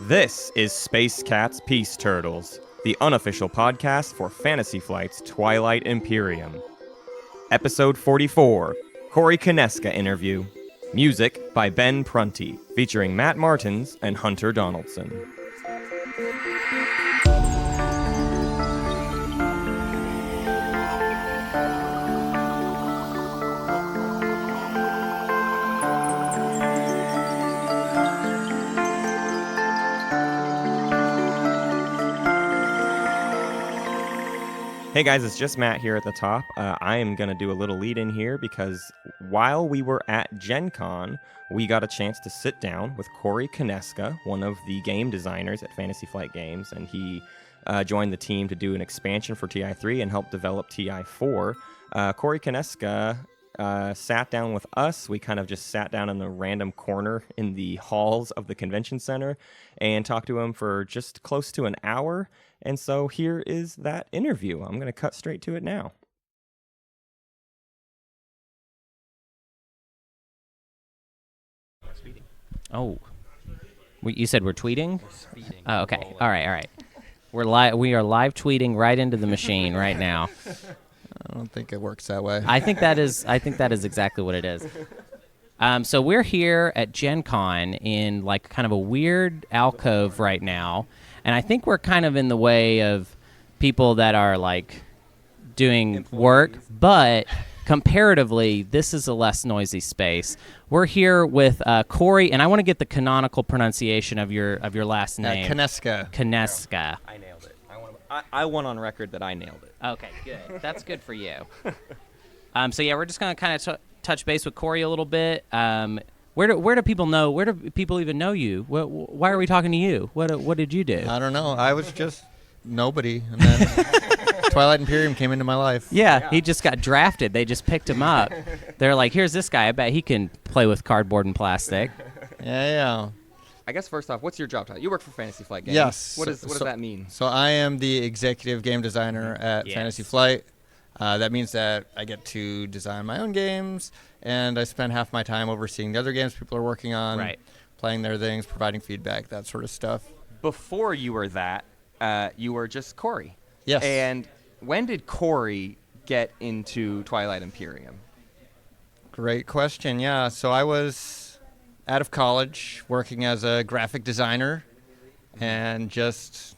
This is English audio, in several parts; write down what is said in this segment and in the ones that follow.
This is Space Cat's Peace Turtles, the unofficial podcast for Fantasy Flight's Twilight Imperium. Episode 44, Konieczka interview. Music by Ben Prunty, featuring Matt Martins and Hunter Donaldson. Hey guys, it's just Matt here at the top. I am going to do a little lead in here because while we were at Gen Con, we got a chance to sit down with Konieczka, one of the game designers at Fantasy Flight Games, and he joined the team to do an expansion for TI3 and help develop TI4. Konieczka sat down with us. We kind of just sat down in the random corner in the halls of the convention center and talked to him for just close to an hour. And so here is that interview. I'm going to cut straight to it now. Oh, you said we're tweeting? Oh, okay. All right. We are live tweeting right into the machine right now. I don't think it works that way. I think that is exactly what it is. So we're here at Gen Con in like kind of a weird alcove right now. And I think we're kind of in the way of people that are like doing work, but comparatively, this is a less noisy space. We're here with Corey, and I want to get the canonical pronunciation of your last name. Konieczka. Konieczka. I nailed it. I won on record that I nailed it. Okay, good. That's good for you. So yeah, we're just gonna kind of touch base with Corey a little bit. Where do people know? Where do people even know you? Why are we talking to you? What did you do? I don't know. I was just nobody, and then Twilight Imperium came into my life. Yeah, he just got drafted. They just picked him up. They're like, here's this guy. I bet he can play with cardboard and plastic. Yeah. I guess first off, what's your job title? You work for Fantasy Flight Games. Yes. What does that mean? So I am the executive game designer at Fantasy Flight. That means that I get to design my own games, and I spend half my time overseeing the other games people are working on, playing their things, providing feedback, that sort of stuff. Before you were that, you were just Corey. Yes. And when did Corey get into Twilight Imperium? Great question, yeah. So I was out of college working as a graphic designer and just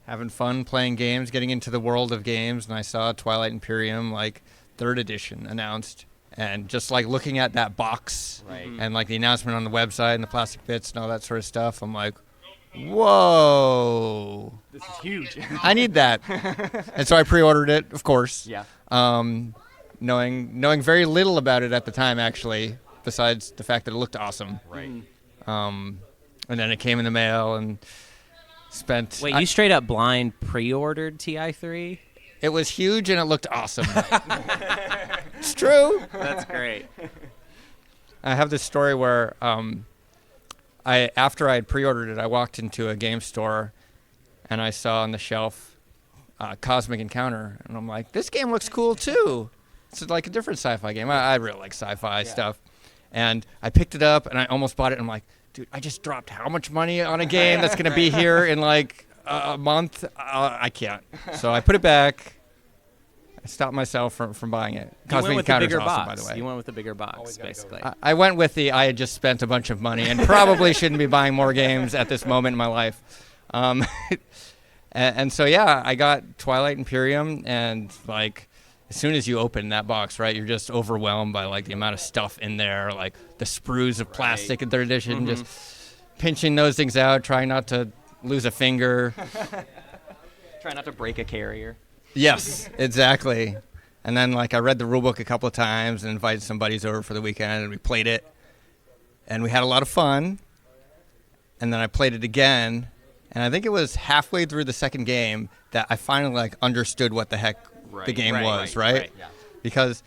having fun playing games, getting into the world of games, and I saw Twilight Imperium, like, 3rd edition announced. And just, like, looking at that box and, like, the announcement on the website and the plastic bits and all that sort of stuff, I'm like, whoa. This is huge. I need that. And so I pre-ordered it, of course. Yeah. Knowing very little about it at the time, actually, besides the fact that it looked awesome. Right. And then it came in the mail and spent... Wait, you straight up blind pre-ordered TI3? It was huge and it looked awesome. It's true. That's great. I have this story where after I had pre-ordered it, I walked into a game store and I saw on the shelf Cosmic Encounter, and I'm like, this game looks cool too. It's like a different sci-fi game. I really like sci-fi stuff. And I picked it up and I almost bought it, and I'm like, dude, I just dropped how much money on a game that's going to be here in like a month? I can't. So I put it back. I stopped myself from buying it. Cosmic Encounter's awesome, box. By the way. You went with the bigger box, basically. I went with I had just spent a bunch of money and probably shouldn't be buying more games at this moment in my life. And so, yeah, I got Twilight Imperium, and like, as soon as you open that box, right, you're just overwhelmed by like the amount of stuff in there, like the sprues of plastic in 3rd edition, just pinching those things out, trying not to lose a finger. Try not to break a carrier. Yes, exactly. And then like I read the rulebook a couple of times and invited some buddies over for the weekend, and we played it, and we had a lot of fun. And then I played it again, and I think it was halfway through the second game that I finally like understood what the heck the game was, right? Yeah. Because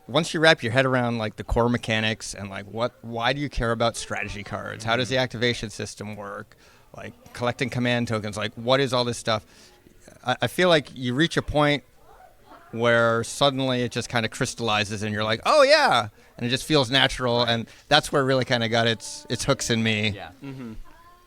once you wrap your head around like the core mechanics and like why do you care about strategy cards? How does the activation system work? Like collecting command tokens, like what is all this stuff? I feel like you reach a point where suddenly it just kind of crystallizes and you're like, oh yeah, and it just feels natural, and that's where it really kind of got its hooks in me. Yeah. Mm-hmm.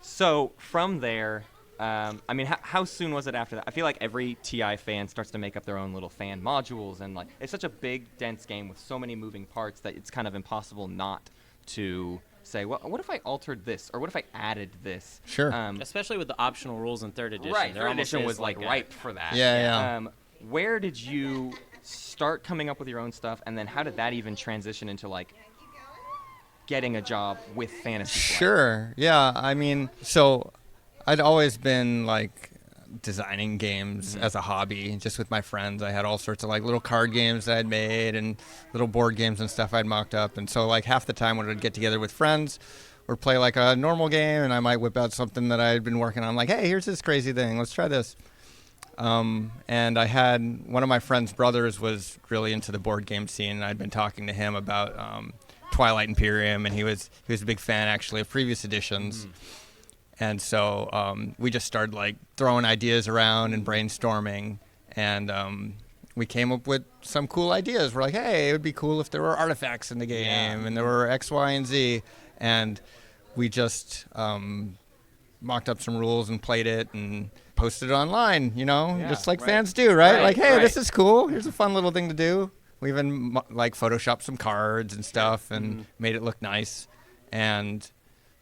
So from there, I mean, how soon was it after that? I feel like every TI fan starts to make up their own little fan modules, and like it's such a big, dense game with so many moving parts that it's kind of impossible not to say, well, what if I altered this, or what if I added this? Sure. Especially with the optional rules in third edition. Right, There third almost edition is was like a- ripe for that. Yeah. Where did you start coming up with your own stuff, and then how did that even transition into like getting a job with Fantasy Flight? Sure. Yeah. I mean, so I'd always been like designing games as a hobby, just with my friends. I had all sorts of like little card games that I'd made and little board games and stuff I'd mocked up. And so like half the time when I'd get together with friends or play like a normal game, and I might whip out something that I'd been working on, like, hey, here's this crazy thing. Let's try this. And I had one of my friend's brothers was really into the board game scene, and I'd been talking to him about Twilight Imperium, and he was a big fan actually of previous editions. And so we just started like throwing ideas around and brainstorming, and we came up with some cool ideas. We're like, hey, it would be cool if there were artifacts in the game, and there were X, Y, and Z, and we just mocked up some rules and played it and posted it online, just like fans do, right? Like, hey, this is cool. Here's a fun little thing to do. We even like photoshopped some cards and stuff and made it look nice. And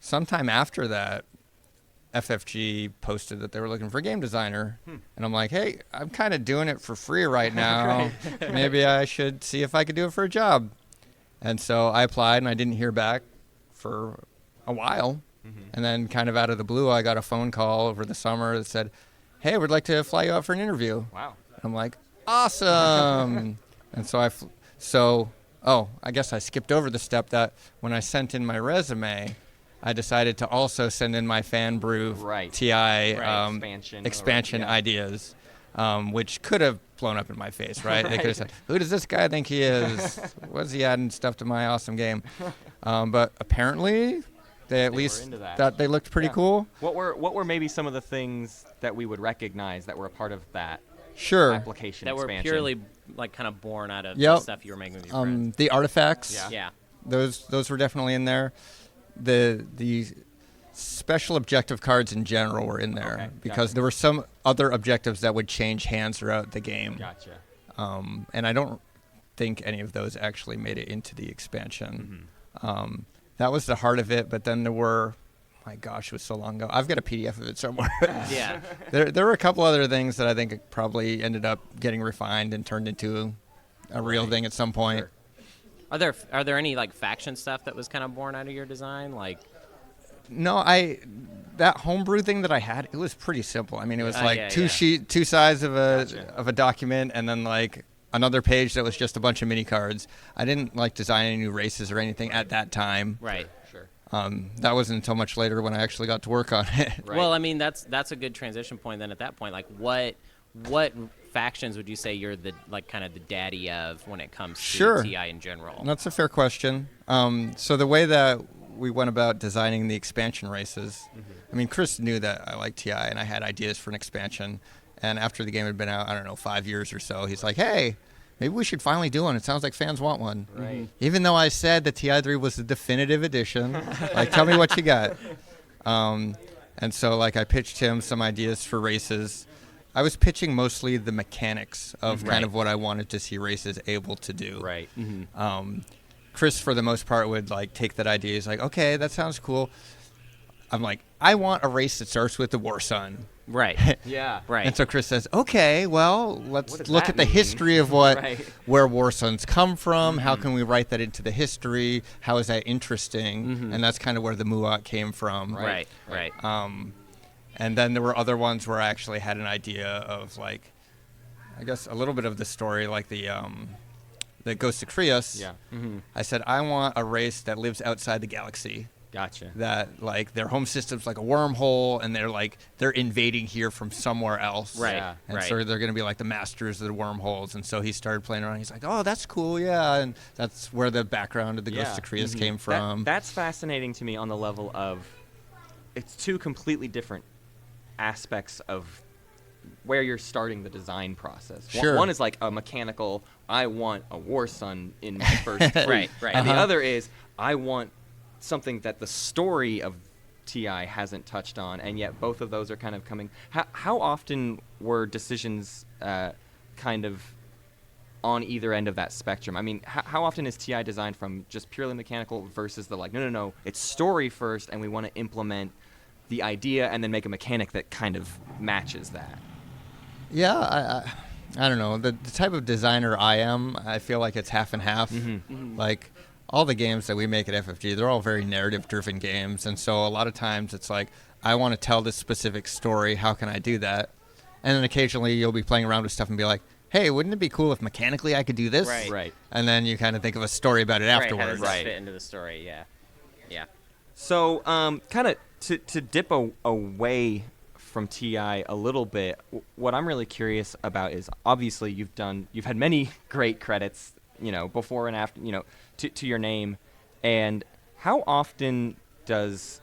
sometime after that, FFG posted that they were looking for a game designer. And I'm like, hey, I'm kind of doing it for free right now. Maybe I should see if I could do it for a job. And so I applied, and I didn't hear back for a while. And then kind of out of the blue, I got a phone call over the summer that said, hey, we'd like to fly you out for an interview. Wow. And I'm like, awesome. And so I guess I skipped over the step that when I sent in my resume, I decided to also send in my fan brew TI expansion ideas, which could have blown up in my face, right? They could have said, who does this guy think he is? What's he adding stuff to my awesome game? But apparently they into that. thought they looked pretty cool. What were maybe some of the things that we would recognize that were a part of that application that expansion? were purely like kind of born out of the stuff you were making with your friends. The artifacts, Yeah. those were definitely in there. The special objective cards in general were in there because there were some other objectives that would change hands throughout the game. Gotcha. And I don't think any of those actually made it into the expansion. That was the heart of it, but then there were, my gosh, it was so long ago. I've got a PDF of it somewhere. Yeah. There were a couple other things that I think probably ended up getting refined and turned into a real thing at some point. Sure. Are there any like faction stuff that was kind of born out of your design? Like, no, that homebrew thing that I had, it was pretty simple. I mean, it was like two sides of a document, and then like another page that was just a bunch of mini cards. I didn't like design any new races or anything at that time. right. Sure. That wasn't until much later when I actually got to work on it. Right. Well, I mean, that's a good transition point then. At that point, like, what factions would you say you're the like kind of the daddy of when it comes to TI in general? That's a fair question. So the way that we went about designing the expansion races, I mean, Chris knew that I liked TI and I had ideas for an expansion. And after the game had been out, I don't know, 5 years or so, he's like, hey, maybe we should finally do one. It sounds like fans want one. Right. Even though I said that TI3 was the definitive edition, like, tell me what you got. And so, like, I pitched him some ideas for races. I was pitching mostly the mechanics of kind of what I wanted to see races able to do. Right. Chris, for the most part, would, like, take that idea. He's like, okay, that sounds cool. I'm like, I want a race that starts with the War Sun. Right. Yeah. Right. And so Chris says, okay, well, What let's does look that at the mean? history of where War Suns come from. How can we write that into the history? How is that interesting? And that's kind of where the Muat came from. Right. And then there were other ones where I actually had an idea of, like, I guess a little bit of the story, like the Ghost of Krios. Yeah. I said, I want a race that lives outside the galaxy. Gotcha. That, like, their home system's like a wormhole, and they're invading here from somewhere else. Right. Yeah. And so they're going to be like the masters of the wormholes. And so he started playing around. He's like, oh, that's cool, yeah. And that's where the background of the Ghost of Krios came from. That's fascinating to me on the level of it's two completely different aspects of where you're starting the design process. Sure. One is like a mechanical, I want a War Sun in my first fleet. Right. And the other is, I want something that the story of TI hasn't touched on, and yet both of those are kind of coming. How often were decisions kind of on either end of that spectrum? I mean, how often is TI designed from just purely mechanical versus the like, no, it's story first, and we want to implement the idea and then make a mechanic that kind of matches that? Yeah, I don't know. The type of designer I am, I feel like it's half and half. Like, all the games that we make at FFG, they're all very narrative-driven games, and so a lot of times it's like, I want to tell this specific story, how can I do that? And then occasionally you'll be playing around with stuff and be like, hey, wouldn't it be cool if mechanically I could do this? Right. And then you kind of think of a story about it afterwards. How does that fit into the story? Yeah. So, kind of to dip away from TI a little bit, what I'm really curious about is, obviously you've had many great credits, before and after, to your name, and how often does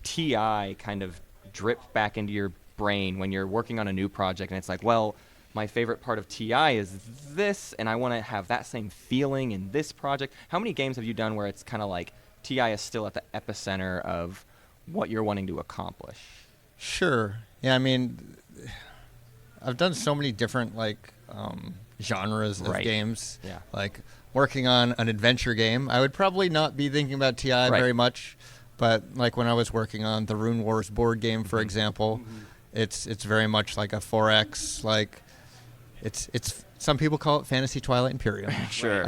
TI kind of drip back into your brain when you're working on a new project and it's like, well, my favorite part of TI is this, and I want to have that same feeling in this project? How many games have you done where it's kind of like TI is still at the epicenter of what you're wanting to accomplish? Sure. Yeah, I mean, I've done so many different, genres of games. Yeah. Like, working on an adventure game, I would probably not be thinking about TI very much, but, like, when I was working on the Rune Wars board game, for example, it's very much like a 4X, like, it's some people call it Fantasy Twilight Imperium. Sure.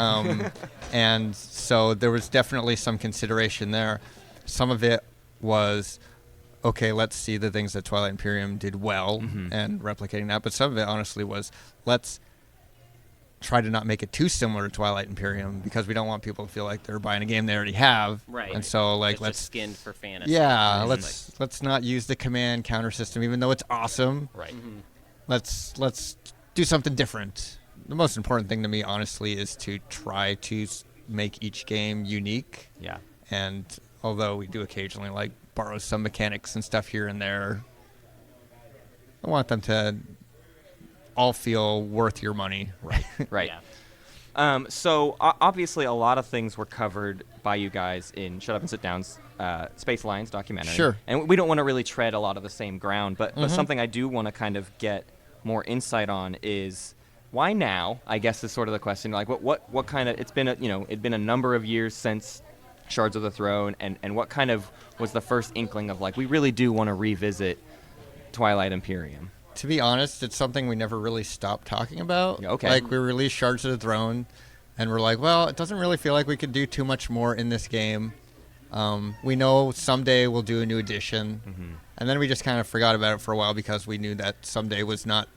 And so there was definitely some consideration there. Some of it was, okay, let's see the things that Twilight Imperium did well and replicating that. But some of it, honestly, was let's try to not make it too similar to Twilight Imperium because we don't want people to feel like they're buying a game they already have. Right. And so, like, It's let's just skinned for fantasy. yeah, let's not use the command counter system, even though it's awesome. Right. Let's do something different. The most important thing to me, honestly, is to try to make each game unique. Yeah. And although we do occasionally borrow some mechanics and stuff here and there, I want them to all feel worth your money. Right. Yeah. So obviously a lot of things were covered by you guys in Shut Up and Sit Down's Space Alliance documentary. Sure. And we don't want to really tread a lot of the same ground, but something I do want to kind of get more insight on is why now, I guess, is sort of the question. Like, what kind of, it'd been a number of years since Shards of the Throne, and what kind of was the first inkling of, like, we really do want to revisit Twilight Imperium? To be honest, it's something we never really stopped talking about. Okay. Like, we released Shards of the Throne, and we're like, well, it doesn't really feel like we could do too much more in this game. We know someday we'll do a new edition, and then we just kind of forgot about it for a while because we knew that someday was not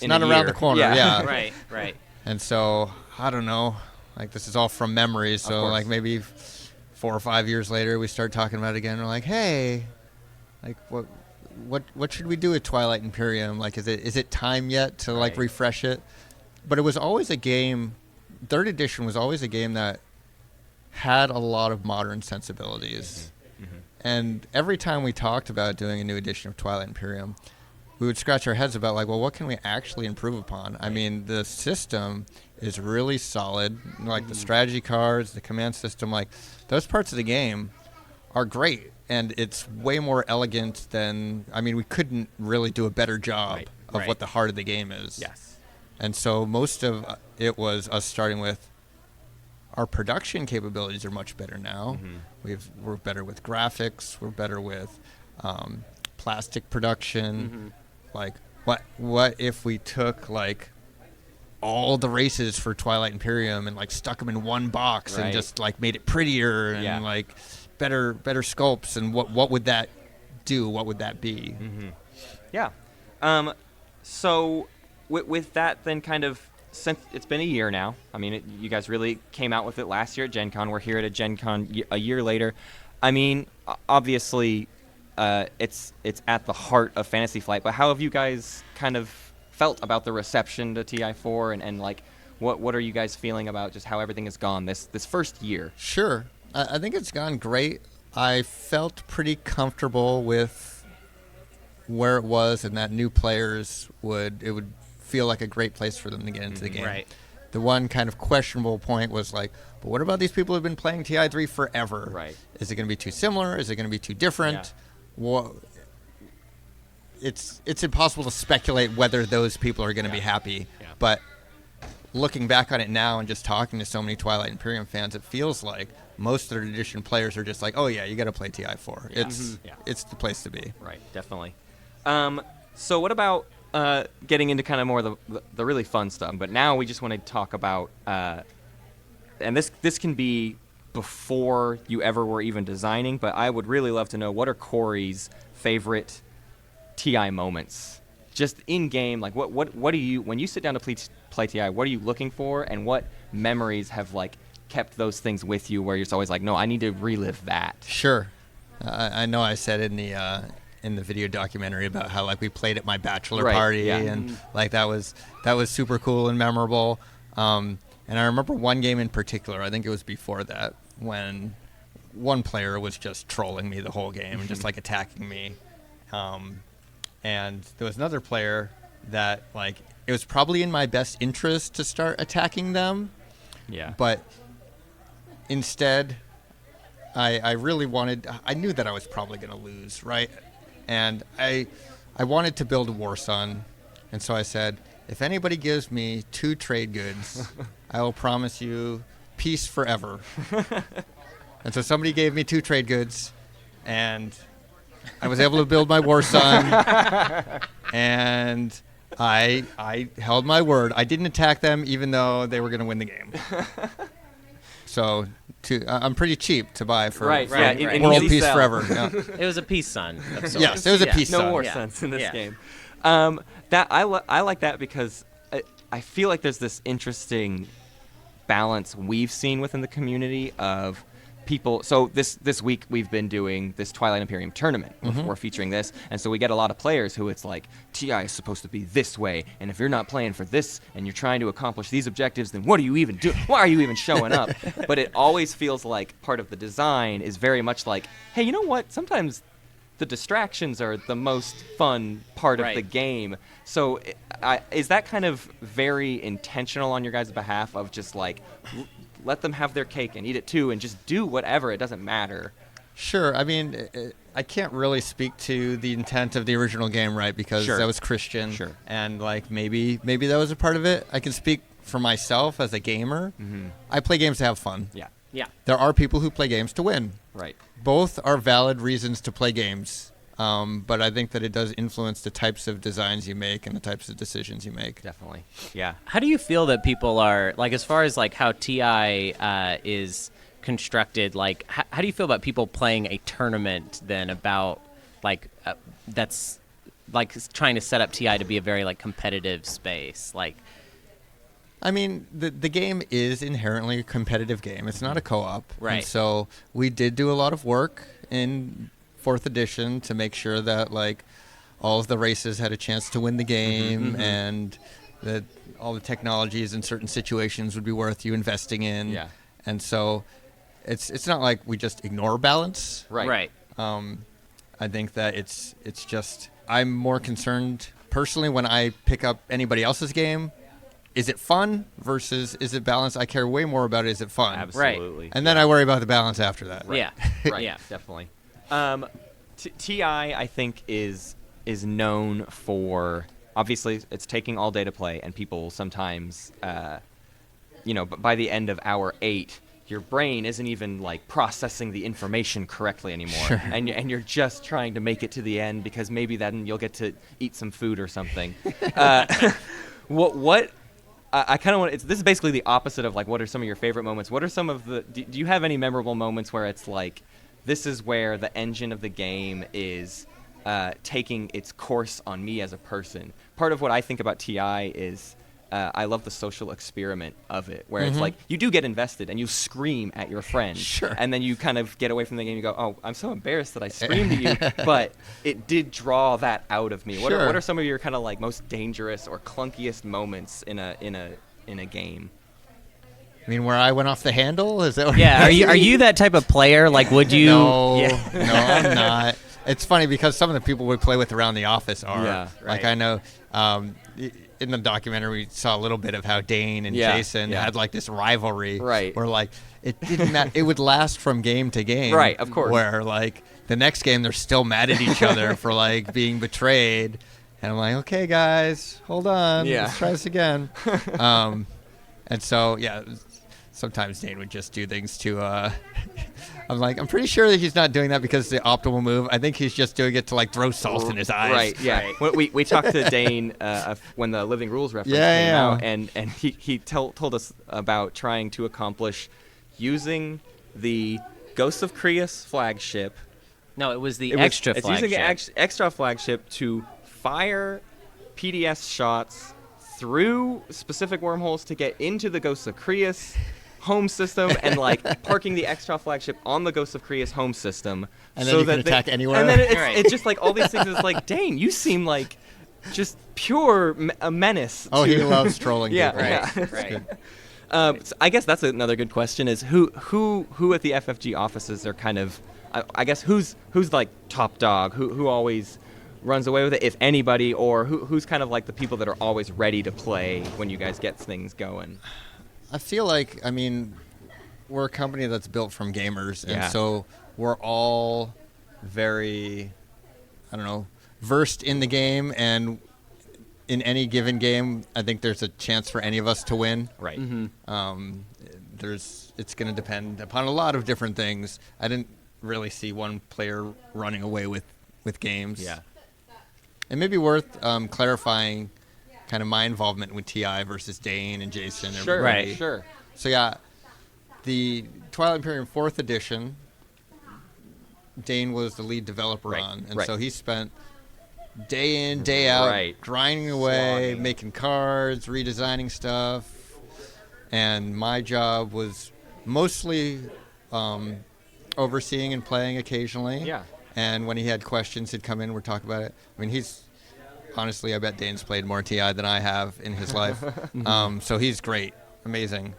In not a around year. the corner. Yeah. Right. And so, I don't know, like, this is all from memory, so, course. like, maybe 4 or 5 years later, we start talking about it again, and we're like, hey, like, what should we do with Twilight Imperium? Like, is it time yet to, like, refresh it? But it was always a game, 3rd edition was always a game that had a lot of modern sensibilities. And every time we talked about doing a new edition of Twilight Imperium, we would scratch our heads about, like, well, what can we actually improve upon? I mean, the system is really solid. Like, the strategy cards, the command system, like, those parts of the game are great. And it's way more elegant than, I mean, we couldn't really do a better job of what the heart of the game is. Yes. And so most of it was us starting with, our production capabilities are much better now. We're better with graphics. We're better with plastic production. Like, what if we took, like, all the races for Twilight Imperium and, like, stuck them in one box and just, like, made it prettier and like better sculpts, and what would that do? What would that be? Yeah. So with that, then, kind of, since it's been a year now, I mean, you guys really came out with it last year at Gen Con. We're here at a Gen Con a year later. I mean, obviously, it's at the heart of Fantasy Flight, but how have you guys kind of felt about the reception to TI4, and like, what are you guys feeling about just how everything has gone this first year? Sure. I think it's gone great. I felt pretty comfortable with where it was, and that new players would feel like a great place for them to get into the game. Right. The one kind of questionable point was like, but what about these people who've been playing TI3 forever? Right. Is it going to be too similar? Is it going to be too different? It's impossible to speculate whether those people are going to be happy. Yeah. But looking back on it now and just talking to so many Twilight Imperium fans, it feels like most third edition players are just like, oh yeah, you got to play TI4. Yeah. It's the place to be. Right, definitely. So what about getting into kind of more of the really fun stuff? But now we just want to talk about, and this can be before you ever were even designing, but I would really love to know, what are Corey's favorite TI moments? Just in game, like what do you, when you sit down to play TI, what are you looking for, and what memories have like kept those things with you where you're always like, no, I need to relive that? Sure. I know I said in the video documentary about how like we played at my bachelor party and like that was super cool and memorable. And I remember one game in particular, I think it was before that, when one player was just trolling me the whole game and just like attacking me. And there was another player that like it was probably in my best interest to start attacking them. Yeah. But instead, I really wanted, I knew that I was probably going to lose, right? And I wanted to build a war sun. And so I said, if anybody gives me 2 trade goods, I will promise you peace forever. And so somebody gave me 2 trade goods, and I was able to build my war sun. And I held my word. I didn't attack them even though they were going to win the game. So I'm pretty cheap to buy for Right. In world easy peace sell. forever. Yeah. It was a peace sun of sorts. Yes, it was a peace No sun. war Yeah. sense in this Yeah. game. That I like that because I feel like there's this interesting balance we've seen within the community of people. So this week we've been doing this Twilight Imperium tournament. We're featuring this, and so we get a lot of players who it's like, TI is supposed to be this way, and if you're not playing for this and you're trying to accomplish these objectives, then what are you even doing? Why are you even showing up? But it always feels like part of the design is very much like, hey, you know what? Sometimes the distractions are the most fun part of the game. So is that kind of very intentional on your guys' behalf of just like, let them have their cake and eat it too and just do whatever, it doesn't matter? Sure. I mean, I can't really speak to the intent of the original game, right? Because that was Christian. Sure. And like maybe that was a part of it. I can speak for myself as a gamer. I play games to have fun. Yeah. Yeah. There are people who play games to win. Right. Both are valid reasons to play games. But I think that it does influence the types of designs you make and the types of decisions you make. Definitely. Yeah. How do you feel that people are, like, as far as like how TI is constructed, like how do you feel about people playing a tournament then about like that's like trying to set up TI to be a very like competitive space? Like, I mean, the game is inherently a competitive game. It's not a co-op. Right. And so we did do a lot of work in 4th edition to make sure that like all of the races had a chance to win the game and that all the technologies in certain situations would be worth you investing in. Yeah. And so it's not like we just ignore balance. Right. I think that it's just I'm more concerned personally when I pick up anybody else's game. Is it fun versus is it balanced? I care way more about is it fun. Absolutely. And then I worry about the balance after that. yeah, Right. yeah. Definitely. TI, I think, is known for, obviously, it's taking all day to play, and people sometimes, but by the end of hour 8, your brain isn't even like processing the information correctly anymore, Sure. and you're just trying to make it to the end because maybe then you'll get to eat some food or something. What I kind of want. This is basically the opposite of like, what are some of your favorite moments? What are some of the? Do you have any memorable moments where it's like, this is where the engine of the game is taking its course on me as a person? Part of what I think about TI is I love the social experiment of it, where it's like you do get invested and you scream at your friend, Sure. and then you kind of get away from the game. You go, oh, I'm so embarrassed that I screamed at you, but it did draw that out of me. What Sure. are some of your kind of like most dangerous or clunkiest moments in a game? I mean, where I went off the handle? Is that what Yeah, are you that type of player? Like, would you? No, Yeah. no, I'm not. It's funny because some of the people we play with around the office are. Yeah, Like right. I know, in the documentary, we saw a little bit of how Dane and Yeah, Jason yeah. had like this rivalry, Right. where like it didn't matter. It would last from game to game, Right, of course. Where like the next game they're still mad at each other for like being betrayed, and I'm like, okay, guys, hold on, Yeah. let's try this again. And so yeah, sometimes Dane would just do things to. I'm like, I'm pretty sure that he's not doing that because it's the optimal move. I think he's just doing it to like throw salt in his eyes. Right. Yeah. We talked to Dane when the Living Rules reference Yeah, came yeah. out, and he told us about trying to accomplish using the Ghosts of Creus flagship. No, it was the It's extra flagship. using the extra flagship to fire PDS shots through specific wormholes to get into the Ghosts of Creus home system, and like parking the extra flagship on the Ghosts of Creus home system, And then you can attack anywhere. And then Right. it's just like all these things. Is like, Dane, you seem like just pure a menace. Oh, to- he loves trolling Yeah, people. yeah. Right. So I guess that's another good question: is who at the FFG offices are kind of, I guess who's like top dog, who always runs away with it, if anybody, or who's kind of like the people that are always ready to play when you guys get things going. I feel like, I mean, we're a company that's built from gamers, and Yeah. so we're all very, I don't know, versed in the game, and in any given game, I think there's a chance for any of us to win. Right. It's going to depend upon a lot of different things. I didn't really see one player running away with games. Yeah. It may be worth clarifying kind of my involvement with TI versus Dane and Jason. And Sure. everybody. Right. Sure. So yeah, the Twilight Imperium 4th edition, Dane was the lead developer Right, on, and right. so he spent day in, day out, Right. grinding away, Slogging. making cards, redesigning stuff, and my job was mostly overseeing and playing occasionally. Yeah. And when he had questions, he'd come in, we'd talk about it. I mean, honestly, I bet Dane's played more TI than I have in his life. So he's great, amazing.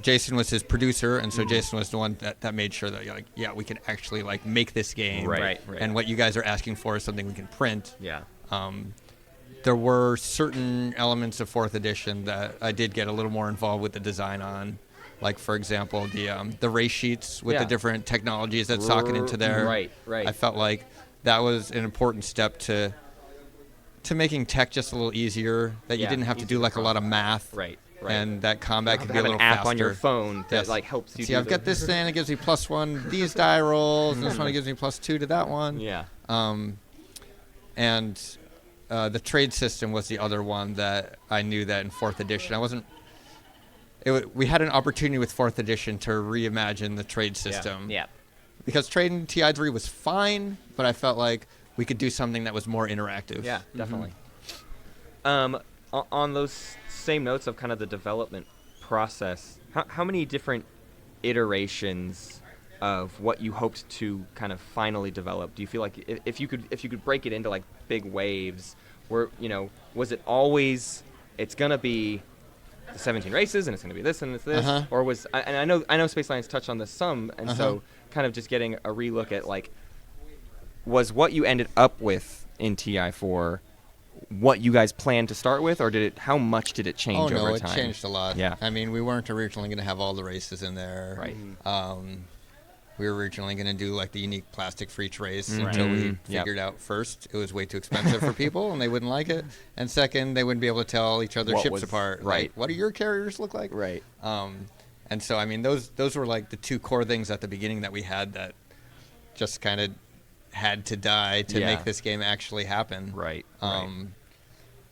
Jason was his producer, and so Jason was the one that made sure that, like, yeah, we can actually like make this game. Right. And what you guys are asking for is something we can print. Yeah. There were certain elements of 4th edition that I did get a little more involved with the design on. Like, for example, the race sheets with Yeah. the different technologies that socket into there. Right. I felt like that was an important step to making tech just a little easier, that you Yeah, didn't have to do easier like a lot of math. Right. And that combat could be a have little an app faster. on your phone that Yes. like helps you. See, do I've got this thing, it gives me +1 these die rolls, and this one gives me +2 to that one. Yeah. And the trade system was the other one that I knew that in 4th edition. We had an opportunity with 4th edition to reimagine the trade system. Yeah. Because trade in TI3 was fine, but I felt like we could do something that was more interactive. Yeah, definitely. On those same notes of kind of the development process, how many different iterations of what you hoped to kind of finally develop do you feel like, if you could break it into like big waves, where, was it always it's gonna be the 17 races and it's gonna be this and it's this, or was, and I know Space Alliance touched on this some, and so kind of just getting a relook at like, was what you ended up with in TI4 what you guys planned to start with, or how much did it change over time? It changed a lot. Yeah. I mean, we weren't originally going to have all the races in there. Right. We were originally going to do like the unique plastic for each race Mhm. until we Yep. figured out, first, it was way too expensive for people and they wouldn't like it. And second, they wouldn't be able to tell each other's What ships was- apart. right. Like, what do your carriers look like? Right. And so, I mean, those were like the two core things at the beginning that we had that just kind of had to die to Yeah. make this game actually happen. Right.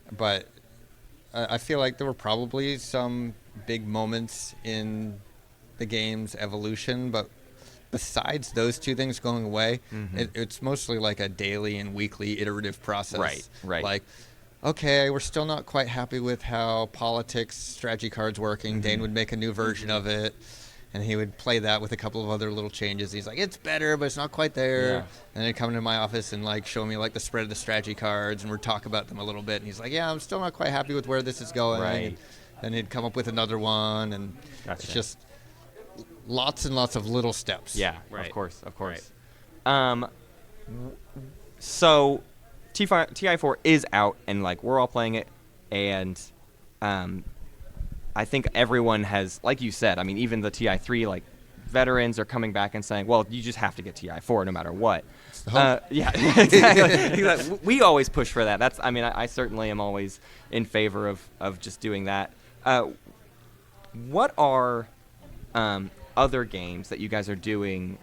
But I feel like there were probably some big moments in the game's evolution, but besides those two things going away, it's mostly like a daily and weekly iterative process. Right. Like, okay, we're still not quite happy with how politics strategy cards working. Dane would make a new version of it, and he would play that with a couple of other little changes. He's like, it's better, but it's not quite there. Yeah. And then he'd come into my office and like show me like the spread of the strategy cards, and we'd talk about them a little bit. And he's like, yeah, I'm still not quite happy with where this is going. Right. And then he'd come up with another one, and Gotcha. it's just lots and lots of little steps. Yeah, Right. of course. So TI4 is out, and like we're all playing it. and I think everyone has, like you said, I mean, even the TI3 like veterans are coming back and saying, well, you just have to get TI4 no matter what. Yeah, exactly. We always push for that. That's, I mean, I certainly am always in favor of just doing that. What are other games that you guys are doing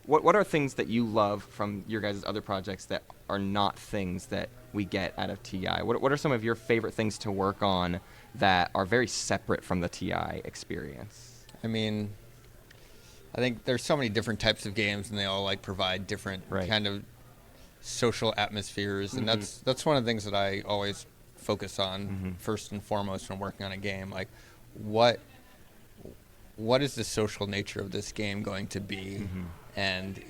what are things that you love from your guys' other projects that are not things that we get out of TI? What are some of your favorite things to work on that are very separate from the TI experience? I mean, I think there's so many different types of games, and they all like provide different kind of social atmospheres, and that's one of the things that I always focus on first and foremost when working on a game. Like, what is the social nature of this game going to be? And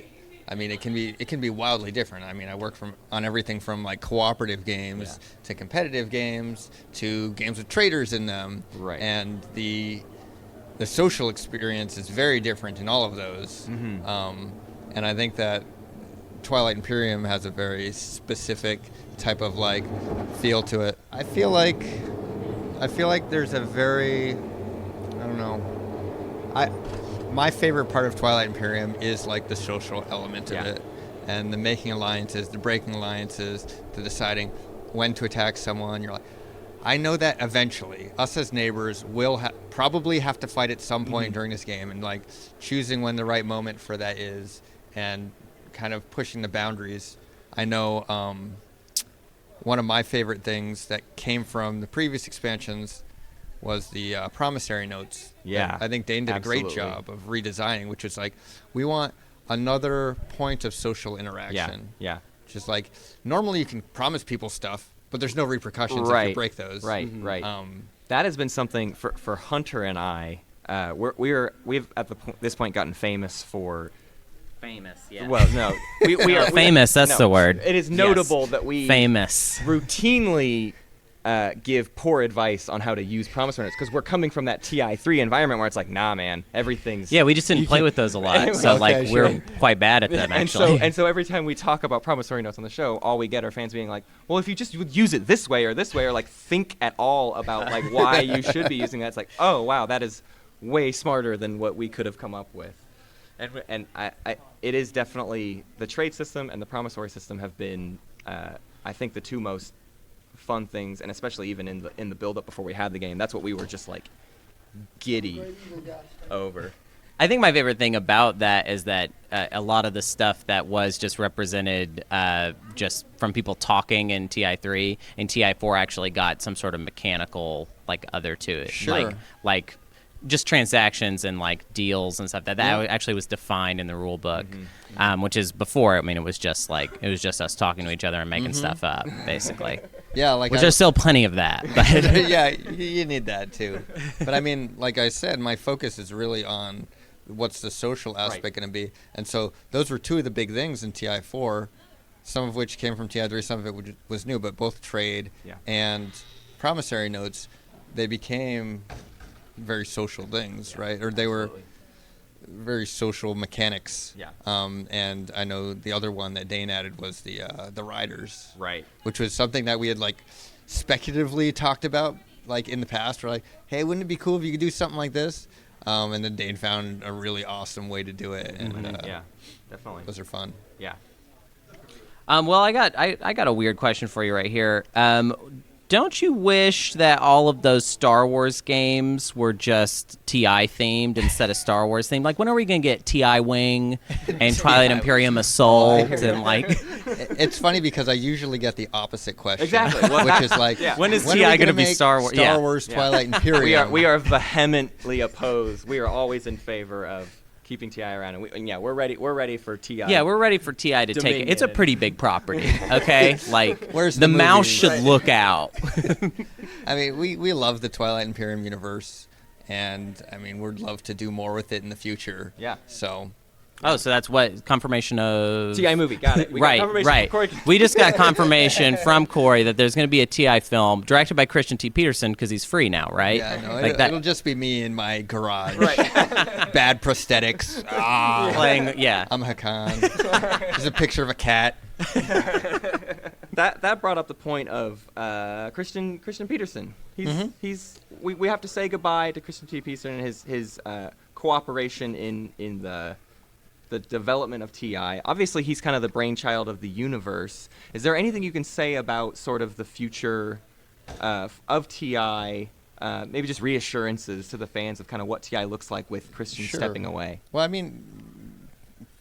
I mean, it can be wildly different. I mean, I work on everything from like cooperative games to competitive games to games with traders in them. Right. And the social experience is very different in all of those. And I think that Twilight Imperium has a very specific type of like feel to it. I feel like there's a very, I don't know. My favorite part of Twilight Imperium is like the social element of it, and the making alliances, the breaking alliances, the deciding when to attack someone. You're like, I know that eventually us as neighbors will probably have to fight at some point during this game, and like choosing when the right moment for that is, and kind of pushing the boundaries. I know one of my favorite things that came from the previous expansions was the promissory notes. Yeah, I think Dane did a great job of redesigning, which is like, we want another point of social interaction. Yeah. Just like, normally you can promise people stuff, but there's no repercussions if you break those. Right. That has been something for Hunter and I. We've at this point gotten famous for. Famous, yeah. Well, no, we are famous. That's the word. It is notable that we routinely give poor advice on how to use promissory notes, because we're coming from that TI3 environment where it's like, nah, man, everything's... Yeah, we just didn't play with those a lot, so we're quite bad at them, actually. And so every time we talk about promissory notes on the show, all we get are fans being like, well, if you just would use it this way, or like think at all about like why you should be using that, it's like, oh, wow, that is way smarter than what we could have come up with. And it is definitely, the trade system and the promissory system have been, I think, the two most fun things, and especially even in the build-up before we had the game, that's what we were just like giddy over. I think my favorite thing about that is that a lot of the stuff that was just represented just from people talking in TI3 and TI4 actually got some sort of mechanical like other to it. Sure. Like just transactions and like deals and stuff that actually was defined in the rule book, which is before. I mean, it was just us talking to each other and making stuff up, basically. Yeah, like there's still plenty of that. But yeah, you need that too. But I mean, like I said, my focus is really on what's the social aspect going to be, and so those were two of the big things in TI4, some of which came from TI3, some of it was new, but both trade and promissory notes, they became very social things, right? Or they were very social mechanics. Yeah. And I know the other one that Dane added was the riders. Right. Which was something that we had like speculatively talked about like in the past. We're like, hey, wouldn't it be cool if you could do something like this? And then Dane found a really awesome way to do it. And yeah, definitely. Those are fun. Yeah. Well, I got a weird question for you right here. Don't you wish that all of those Star Wars games were just TI themed instead of Star Wars themed? Like, when are we gonna get TI Wing and Twilight Imperium Assault and like? It's funny because I usually get the opposite question. Exactly. Which is like, when is TI gonna be Star Wars? Star Wars Twilight Imperium. We are vehemently opposed. We are always in favor of keeping TI around, and we're ready. We're ready for TI. Yeah, we're ready for TI to take it. It's a pretty big property, okay? Like, where's the mouse movie? should look out. I mean, we love the Twilight Imperium universe, and I mean, we'd love to do more with it in the future. Yeah. So. Oh, so that's what confirmation of TI movie. Got it. We got confirmation right. from Corey. We just got confirmation from Corey that there's going to be a TI film directed by Christian T. Peterson because he's free now, right? Yeah, no, like it'll just be me in my garage. Right. Bad prosthetics. Playing, yeah. I'm Hakan. There's a picture of a cat. that brought up the point of Christian Peterson. We have to say goodbye to Christian T. Peterson and his cooperation in the development of TI. Obviously, he's kind of the brainchild of the universe. Is there anything you can say about sort of the future of TI? Maybe just reassurances to the fans of kind of what TI looks like with Christian stepping away. Well, I mean,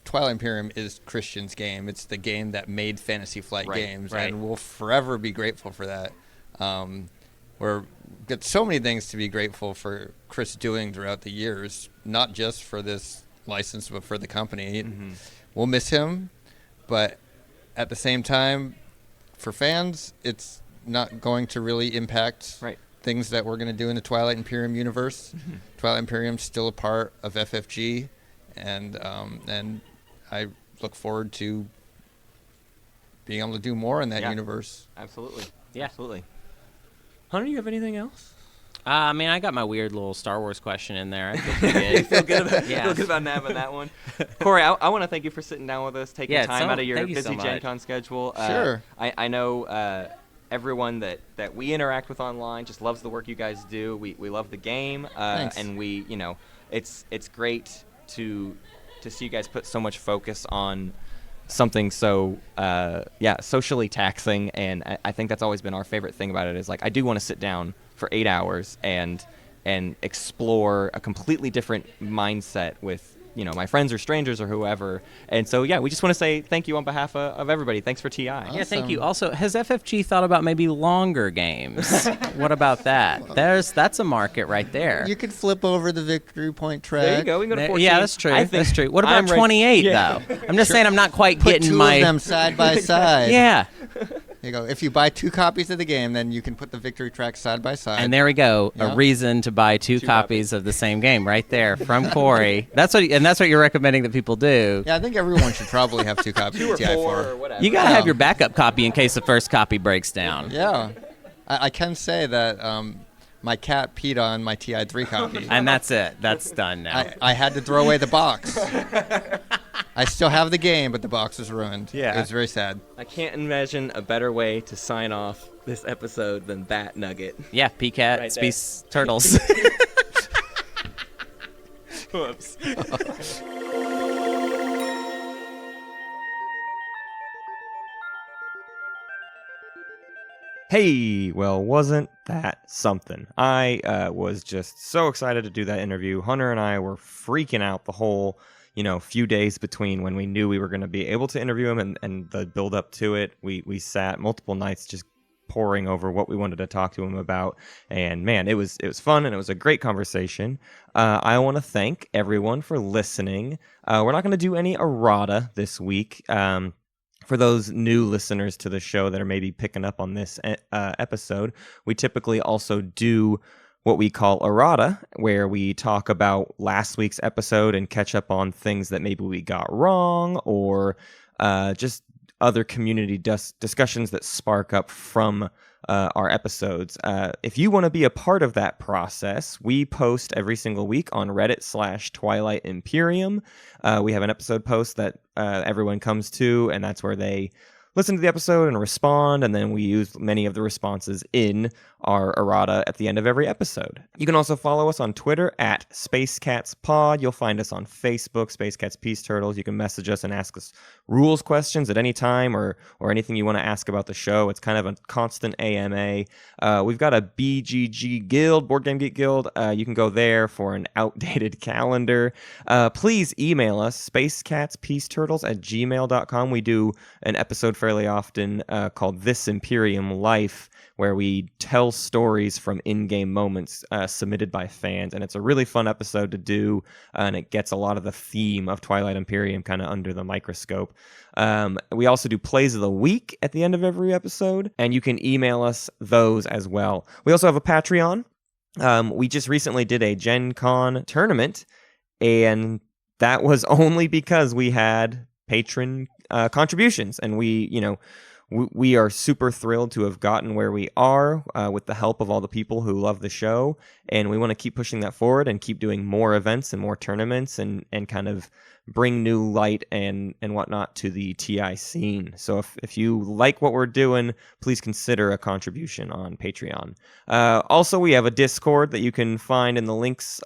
Twilight Imperium is Christian's game. It's the game that made Fantasy Flight games, and we'll forever be grateful for that. We've got so many things to be grateful for Chris doing throughout the years, not just for this license, but for the company. We'll miss him, but at the same time, for fans, it's not going to really impact things that we're going to do in the Twilight Imperium universe. Twilight Imperium's still a part of FFG, and I look forward to being able to do more in that universe. Absolutely. Yeah. Absolutely. Hunter, you have anything else? I mean, I got my weird little Star Wars question in there. I feel good about nabbing that one. Corey, I want to thank you for sitting down with us, taking time out of your busy Gen Con schedule. Sure. I know everyone that we interact with online just loves the work you guys do. We love the game, and we, it's great to see you guys put so much focus on something so socially taxing, and I think that's always been our favorite thing about it is like I do want to sit down for 8 hours and explore a completely different mindset with my friends or strangers or whoever. And so we just want to say thank you on behalf of everybody. Thanks for TI. Yeah, thank you. Also, has FFG thought about maybe longer games? What about that? That's a market right there. You could flip over the victory point track. There you go. We can go to 14. Yeah, that's true. That's true. What about 28 though? I'm just saying I'm not quite getting two of them side by side. Yeah. There you go. If you buy 2 copies of the game, then you can put the victory track side by side. And there we go. A reason to buy two copies of the same game right there from Corey. That's what you're recommending that people do. Yeah, I think everyone should probably have 2 copies of TI4. Or whatever. You got to have your backup copy in case the first copy breaks down. Yeah. I can say that my cat peed on my TI3 copy. And that's it. That's done now. I had to throw away the box. I still have the game, but the box is ruined. Yeah. It was very sad. I can't imagine a better way to sign off this episode than that nugget. Yeah, PCAT, Right Space Turtles. Whoops. Hey, well, wasn't that something? I was just so excited to do that interview. Hunter and I were freaking out the whole few days between when we knew we were going to be able to interview him and the build up to it. We sat multiple nights just poring over what we wanted to talk to him about, and man, it was fun, and it was a great conversation. I want to thank everyone for listening. We're not going to do any errata this week. For those new listeners to the show that are maybe picking up on this episode, we typically also do what we call errata, where we talk about last week's episode and catch up on things that maybe we got wrong, or just other community discussions that spark up from our episodes. If you want to be a part of that process, we post every single week on Reddit/Twilight Imperium. We have an episode post that everyone comes to, and that's where they listen to the episode and respond, and then we use many of the responses in our errata at the end of every episode. You can also follow us on Twitter at SpaceCatsPod. You'll find us on Facebook, Space Cats Peace Turtles. You can message us and ask us rules questions at any time, or anything you want to ask about the show. It's kind of a constant AMA. We've got a BGG guild, Board Game Geek Guild. You can go there for an outdated calendar. Please email us, spacecatspieceturtles@gmail.com. We do an episode fairly often called This Imperium Life, where we tell stories from in-game moments submitted by fans, and it's a really fun episode to do, and it gets a lot of the theme of Twilight Imperium kind of under the microscope. We also do Plays of the Week at the end of every episode, and you can email us those as well. We also have a Patreon. We just recently did a Gen Con tournament, and that was only because we had patron contributions, and we we are super thrilled to have gotten where we are with the help of all the people who love the show, and we want to keep pushing that forward and keep doing more events and more tournaments and kind of bring new light and whatnot to the TI scene. So if you like what we're doing, please consider a contribution on Patreon. Also, we have a Discord that you can find in the links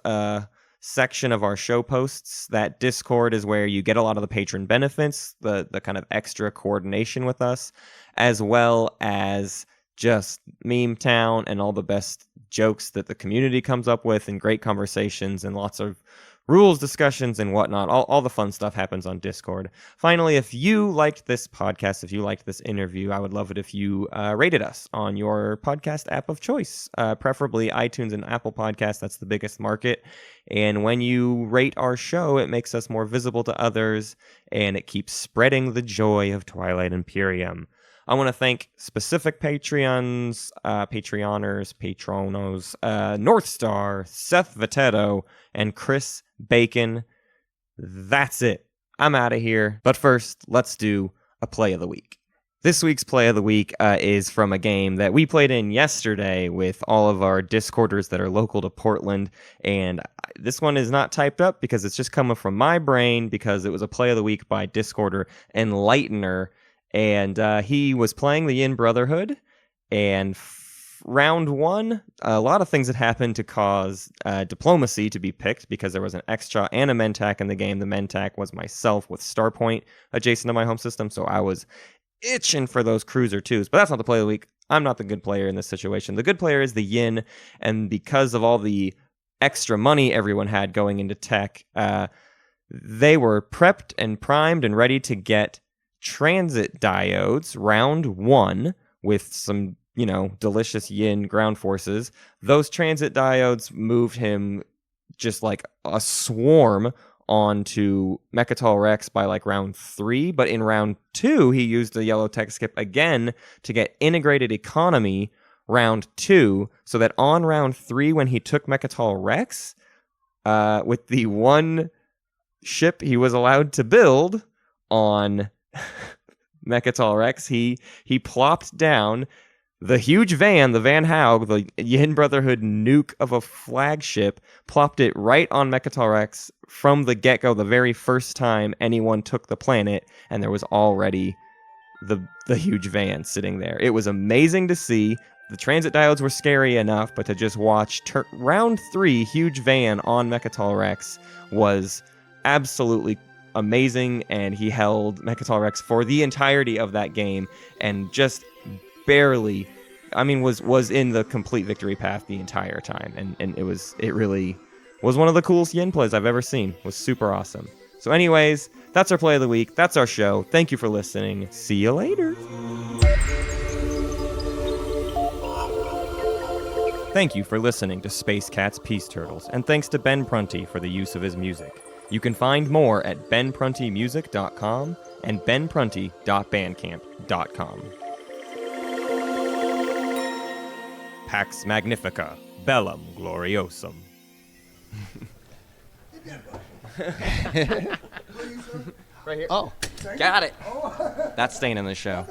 section of our show posts. That Discord is where you get a lot of the patron benefits, the kind of extra coordination with us, as well as just Meme Town and all the best jokes that the community comes up with, and great conversations and lots of rules discussions and whatnot. All the fun stuff happens on Discord. Finally, if you liked this podcast, if you liked this interview, I would love it if you rated us on your podcast app of choice, preferably iTunes and Apple Podcasts. That's the biggest market. And when you rate our show, it makes us more visible to others, and it keeps spreading the joy of Twilight Imperium. I want to thank specific Patreons, Patreoners, Patronos, Northstar, Seth Viteto, and Chris Bacon. That's it. I'm out of here. But first, let's do a play of the week. This week's play of the week is from a game that we played in yesterday with all of our Discorders that are local to Portland. And this one is not typed up because it's just coming from my brain, because it was a play of the week by Discorder Enlightener. And he was playing the Yin Brotherhood, and round one, a lot of things had happened to cause diplomacy to be picked, because there was an extra and a Mentak in the game. The Mentak was myself with Starpoint adjacent to my home system, so I was itching for those Cruiser 2s. But that's not the play of the week. I'm not the good player in this situation. The good player is the Yin, and because of all the extra money everyone had going into tech, they were prepped and primed and ready to get transit diodes round one with some, delicious Yin ground forces. Those transit diodes moved him just like a swarm onto Mechatol Rex by like round 3, but in round 2 he used the yellow tech skip again to get integrated economy round 2, so that on round 3 when he took Mechatol Rex, with the one ship he was allowed to build on Mechatol Rex, he plopped down the huge van, the Van Haug, the Yin Brotherhood nuke of a flagship, plopped it right on Mechatol Rex from the get-go, the very first time anyone took the planet, and there was already the huge van sitting there. It was amazing to see. The transit diodes were scary enough, but to just watch round 3 huge van on Mechatol Rex was absolutely amazing, and he held Mechatol Rex for the entirety of that game and just barely, was in the complete victory path the entire time, and it really was one of the coolest Yin plays I've ever seen. It was super awesome. So anyways, that's our play of the week. That's our show. Thank you for listening. See you later. Thank you for listening to Space Cat's Peace Turtles, and thanks to Ben Prunty for the use of his music. You can find more at benpruntymusic.com and benprunty.bandcamp.com. Pax Magnifica, Bellum Gloriosum. Right here. Oh, got it. That's staying in the show.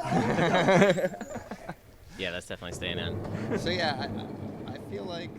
Yeah, that's definitely staying in. So yeah, I feel like